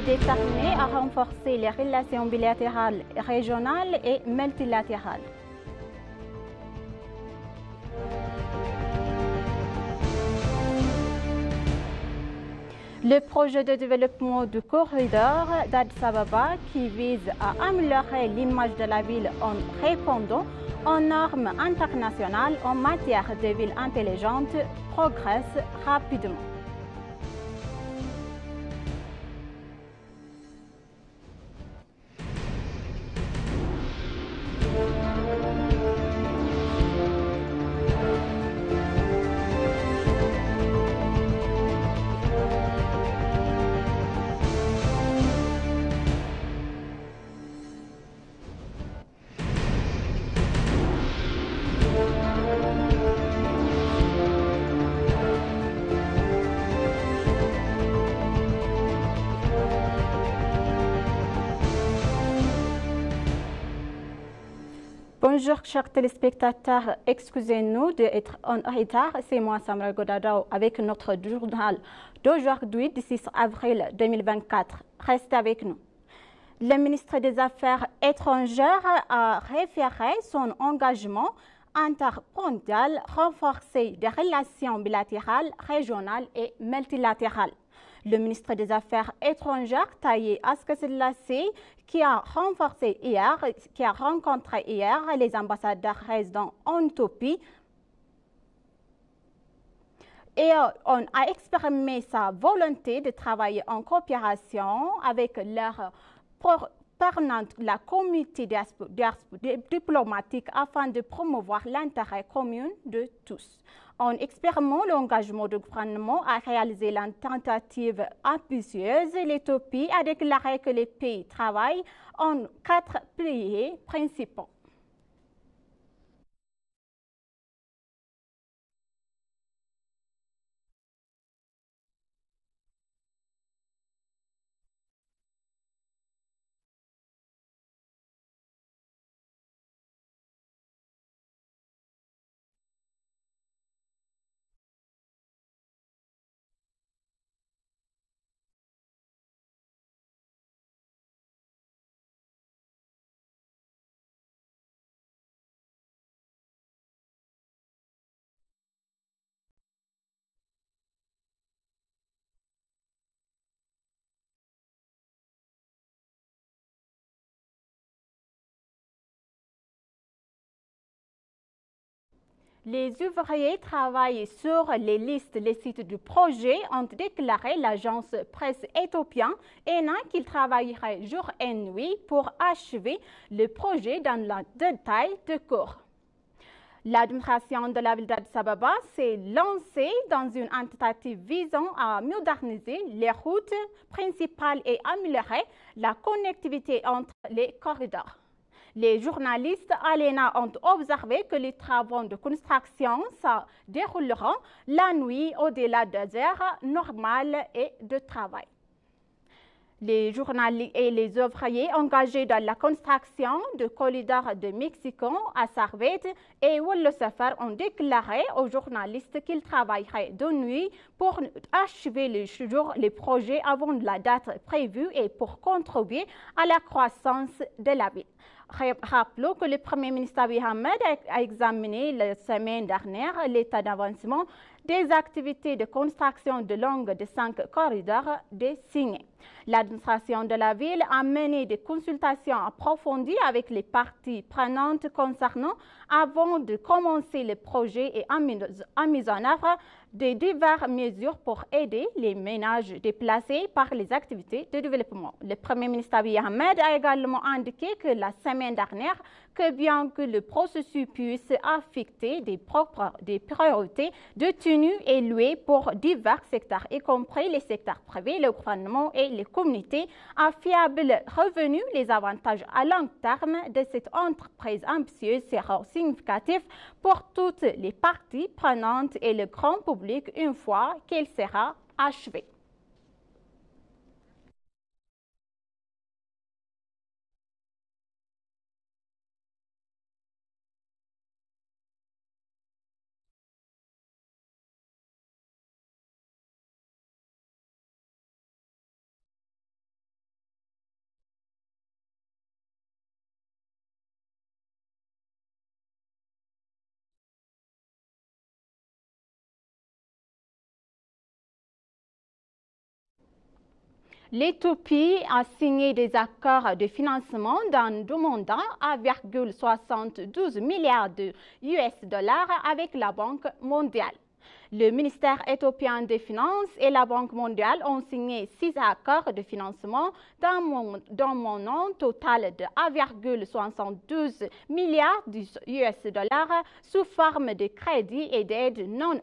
déterminé à renforcer les relations bilatérales, régionales et multilatérales. Le projet de développement du corridor d'Addis Ababa qui vise à améliorer l'image de la ville en répondant aux normes internationales en matière de ville intelligente progresse rapidement. Bonjour chers téléspectateurs, excusez-nous d'être en retard, c'est moi Samra Godadao avec notre journal d'aujourd'hui du 6 avril 2024. Restez avec nous. Le ministre des Affaires étrangères a référé son engagement intermondial renforcé des relations bilatérales, régionales et multilatérales. Le ministre des Affaires étrangères, Taye Aske-Selassie, qui a rencontré hier les ambassadeurs résidents en Éthiopie, et on a exprimé sa volonté de travailler en coopération avec leur partenaire, la communauté diplomatique, afin de promouvoir l'intérêt commun de tous. En exprimant l'engagement du gouvernement à réaliser la tentative ambitieuse, l'Éthiopie a déclaré que les pays travaillent en 4 piliers principaux. Les ouvriers travaillent sur les listes, les sites du projet, ont déclaré l'agence presse éthiopienne ENA qu'ils travailleraient jour et nuit pour achever le projet dans le détail de cours. L'administration de la ville d'Addis Ababa s'est lancée dans une tentative visant à moderniser les routes principales et améliorer la connectivité entre les corridors. Les journalistes à l'ENA ont observé que les travaux de construction se dérouleront la nuit au-delà des heures normales et de travail. Les journalistes et les ouvriers engagés dans la construction du corridor de Mexico à Sarvet et Wollo-Safar ont déclaré aux journalistes qu'ils travailleraient de nuit pour achever les projets avant la date prévue et pour contribuer à la croissance de la ville. Rappelons que le Premier ministre Abiy Ahmed a examiné la semaine dernière l'état d'avancement des activités de construction de longue de 5 corridors signés. L'administration de la ville a mené des consultations approfondies avec les parties prenantes concernant avant de commencer le projet et a mis en œuvre de diverses mesures pour aider les ménages déplacés par les activités de développement. Le Premier ministre Abiy Ahmed a également indiqué que la semaine dernière que bien que le processus puisse affecter des priorités de tenue élevées pour divers secteurs, y compris les secteurs privés, le gouvernement et les communautés, à fiable revenu, les avantages à long terme de cette entreprise ambitieuse seront significatifs pour toutes les parties prenantes et le grand public une fois qu'elle sera achevée. L'Éthiopie a signé des accords de financement d'un demandant 1,72 milliard de US$ avec la Banque mondiale. Le ministère éthiopien des Finances et la Banque mondiale ont signé 6 accords de financement d'un montant total de 1,72 milliard de US$ sous forme de crédits et d'aides non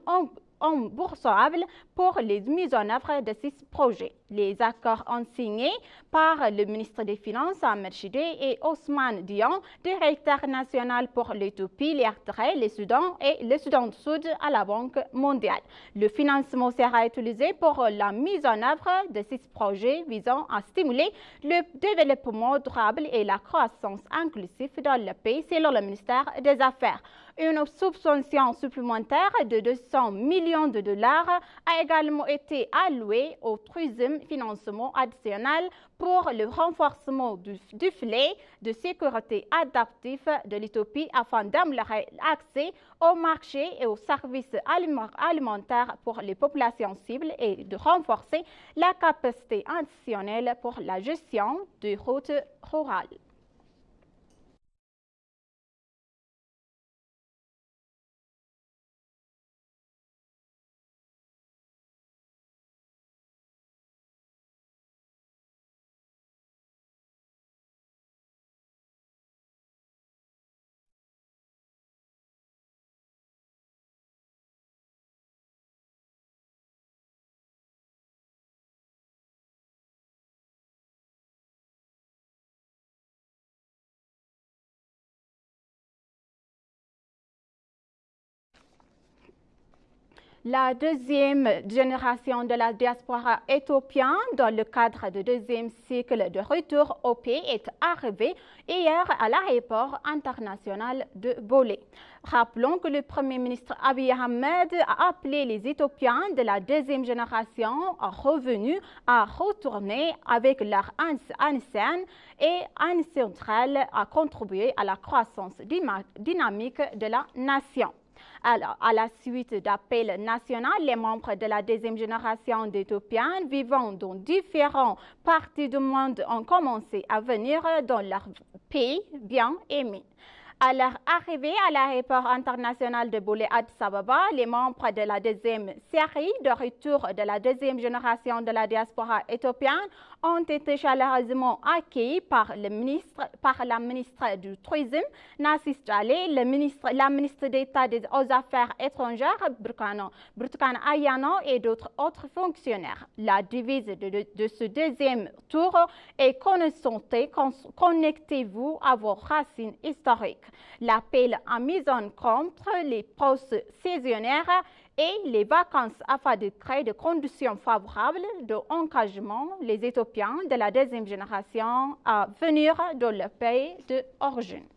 remboursables pour les mises en œuvre de ces projets. Les accords ont signé par le ministre des Finances Ahmed Shide et Ousmane Dion, directeur national pour l'Éthiopie, l'Érythrée, le Soudan et le Soudan du Sud à la Banque mondiale. Le financement sera utilisé pour la mise en œuvre de ces projets visant à stimuler le développement durable et la croissance inclusive dans le pays, selon le ministère des Affaires. Une subvention supplémentaire de 200 millions de dollars a également été allouée au troisième financement additionnel pour le renforcement du filet de sécurité adaptif de l'Éthiopie afin d'améliorer l'accès au marché et aux services alimentaires pour les populations cibles et de renforcer la capacité additionnelle pour la gestion des routes rurales. La deuxième génération de la diaspora éthiopienne dans le cadre du deuxième cycle de retour au pays est arrivée hier à l'aéroport international de Bolé. Rappelons que le Premier ministre Abiy Ahmed a appelé les Éthiopiens de la deuxième génération à retourner avec leur ancienne et ancienne à contribuer à la croissance dynamique de la nation. Alors, à la suite d'appels nationaux, les membres de la deuxième génération d'Éthiopiens vivant dans différentes parties du monde ont commencé à venir dans leur pays bien aimé. À leur arrivée à l'aéroport international de Bolé Addis Ababa, les membres de la deuxième série de retour de la deuxième génération de la diaspora éthiopienne ont été chaleureusement accueillis par la ministre du Tourisme, Nassis Jaleh, la ministre d'État aux Affaires étrangères, Burkana Ayano, et d'autres autres fonctionnaires. La devise de ce deuxième tour est connectez-vous à vos racines historiques. L'appel a mis en contre les postes saisonnières et les vacances afin de créer des conditions favorables d'engagement les Éthiopiens de la deuxième génération à venir dans le pays d'origine.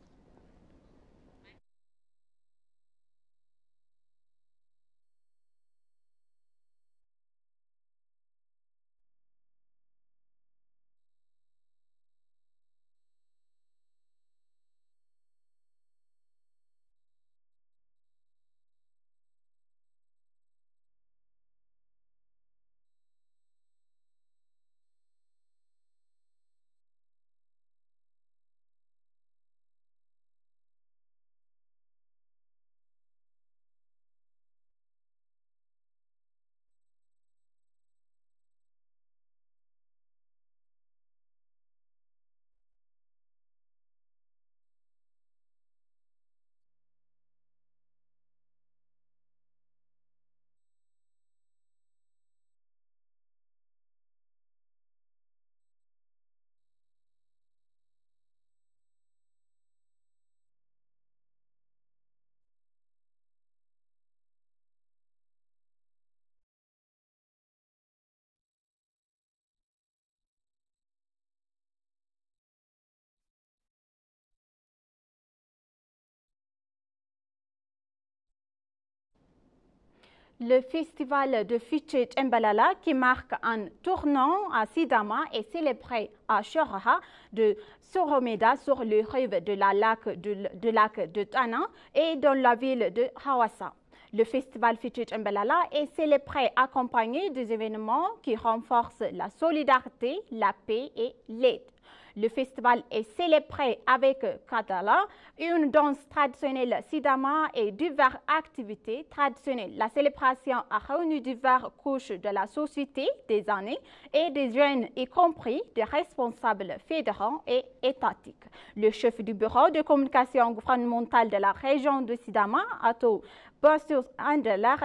Le festival de Fiche Tchembalala, qui marque un tournant à Sidama, est célébré à Shoraha de Soromeda sur le rive de lac de Tana et dans la ville de Hawassa. Le festival Fitchit Mbelala est célébré accompagné des événements qui renforcent la solidarité, la paix et l'aide. Le festival est célébré avec Katala, une danse traditionnelle Sidama et diverses activités traditionnelles. La célébration a réuni diverses couches de la société, des années et des jeunes, y compris des responsables fédéraux et étatiques. Le chef du bureau de communication gouvernementale de la région de Sidama, Ato Bostus Andela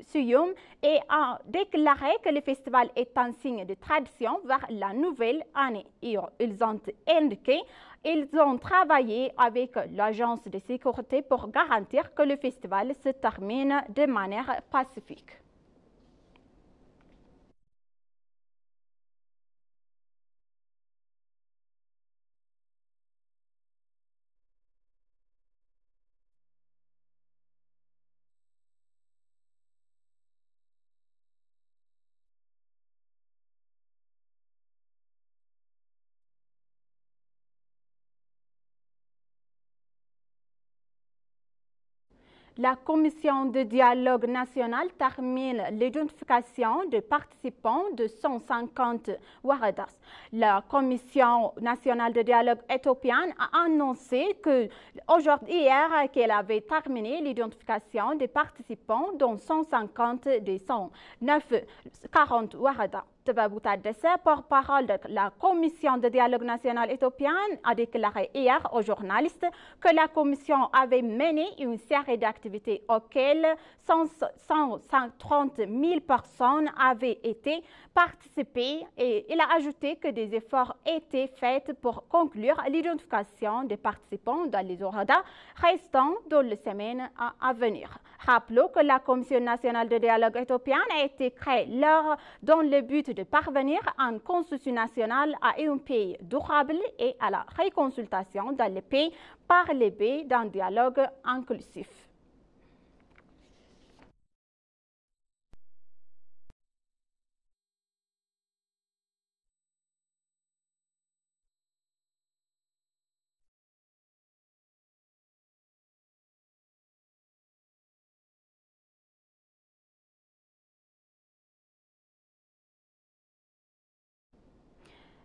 Suyum, a déclaré que le festival est un signe de tradition vers la nouvelle année. Ils ont indiqué qu'ils ont travaillé avec l'agence de sécurité pour garantir que le festival se termine de manière pacifique. La commission de dialogue national termine l'identification des participants de 150 Waradas. La commission nationale de dialogue éthiopienne a annoncé hier qu'elle avait terminé l'identification des participants, dont 150 des 140 Waradas. Tebabouta Dessert, porte-parole de la Commission de dialogue national éthiopienne, a déclaré hier aux journalistes que la Commission avait mené une série d'activités auxquelles 130 000 personnes avaient été participées, et il a ajouté que des efforts étaient faits pour conclure l'identification des participants dans les oradas restants dans les semaines à venir. Rappelons que la Commission nationale de dialogue éthiopienne a été créée dans le but de parvenir à une constitution nationale, à un pays durable et à la réconsultation dans les pays par les biais d'un dialogue inclusif.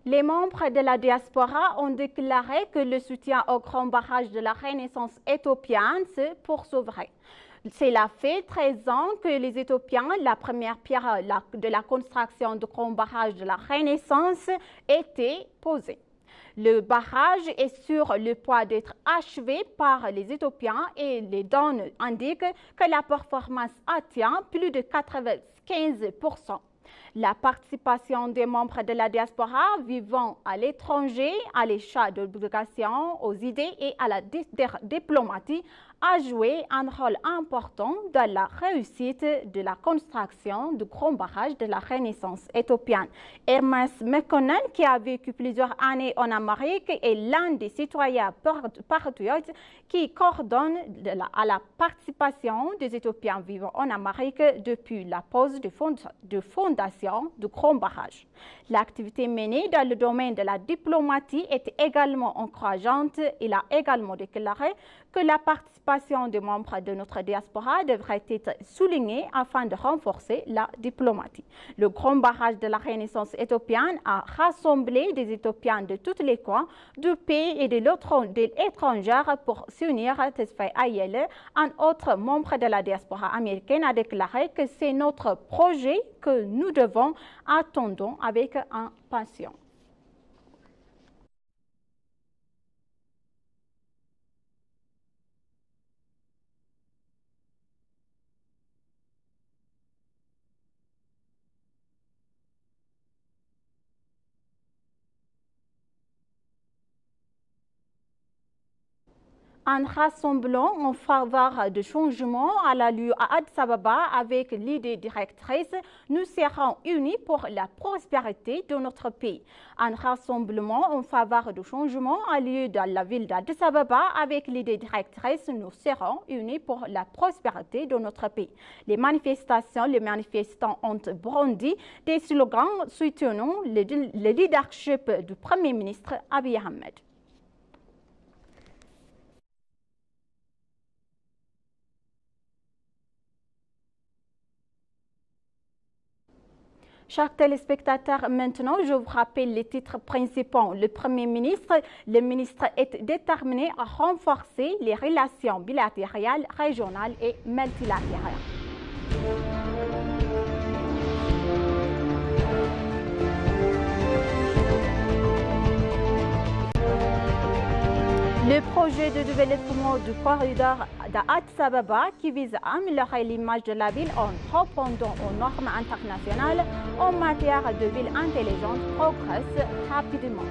Les membres de la diaspora ont déclaré que le soutien au grand barrage de la Renaissance éthiopienne se poursuivrait. Cela fait 13 ans que les Éthiopiens, la première pierre de la construction du grand barrage de la Renaissance, était posée. Le barrage est sur le point d'être achevé par les Éthiopiens et les données indiquent que la performance atteint plus de 95%. La participation des membres de la diaspora vivant à l'étranger à l'achat d'obligations, aux idées et à la diplomatie a joué un rôle important dans la réussite de la construction du grand barrage de la Renaissance éthiopienne. Hermes Mekonnen, qui a vécu plusieurs années en Amérique, est l'un des citoyens patriotes qui coordonne à la participation des Éthiopiens vivant en Amérique depuis la pose de fondation du grand barrage. L'activité menée dans le domaine de la diplomatie est également encourageante. Il a également déclaré que la participation des membres de notre diaspora devrait être soulignée afin de renforcer la diplomatie. Le grand barrage de la Renaissance éthiopienne a rassemblé des Éthiopiens de tous les coins du pays et de l'étranger pour s'unir. Tesfaye Ayele, un autre membre de la diaspora américaine, a déclaré que c'est notre projet que nous devons attendre avec impatience. Un rassemblement en faveur de changement à la lieu à Addis Ababa avec l'idée directrice « Nous serons unis pour la prospérité de notre pays ». Un rassemblement en faveur de changement a lieu dans la ville d'Addis Ababa avec l'idée directrice « Nous serons unis pour la prospérité de notre pays ». Les manifestants ont brandi des slogans soutenant le leadership du Premier ministre Abiy Ahmed. Chers téléspectateurs, maintenant, je vous rappelle les titres principaux. Le Premier ministre est déterminé à renforcer les relations bilatérales, régionales et multilatérales. Le projet de développement du corridor d'Addis Ababa qui vise à améliorer l'image de la ville en répondant aux normes internationales en matière de ville intelligente progresse rapidement.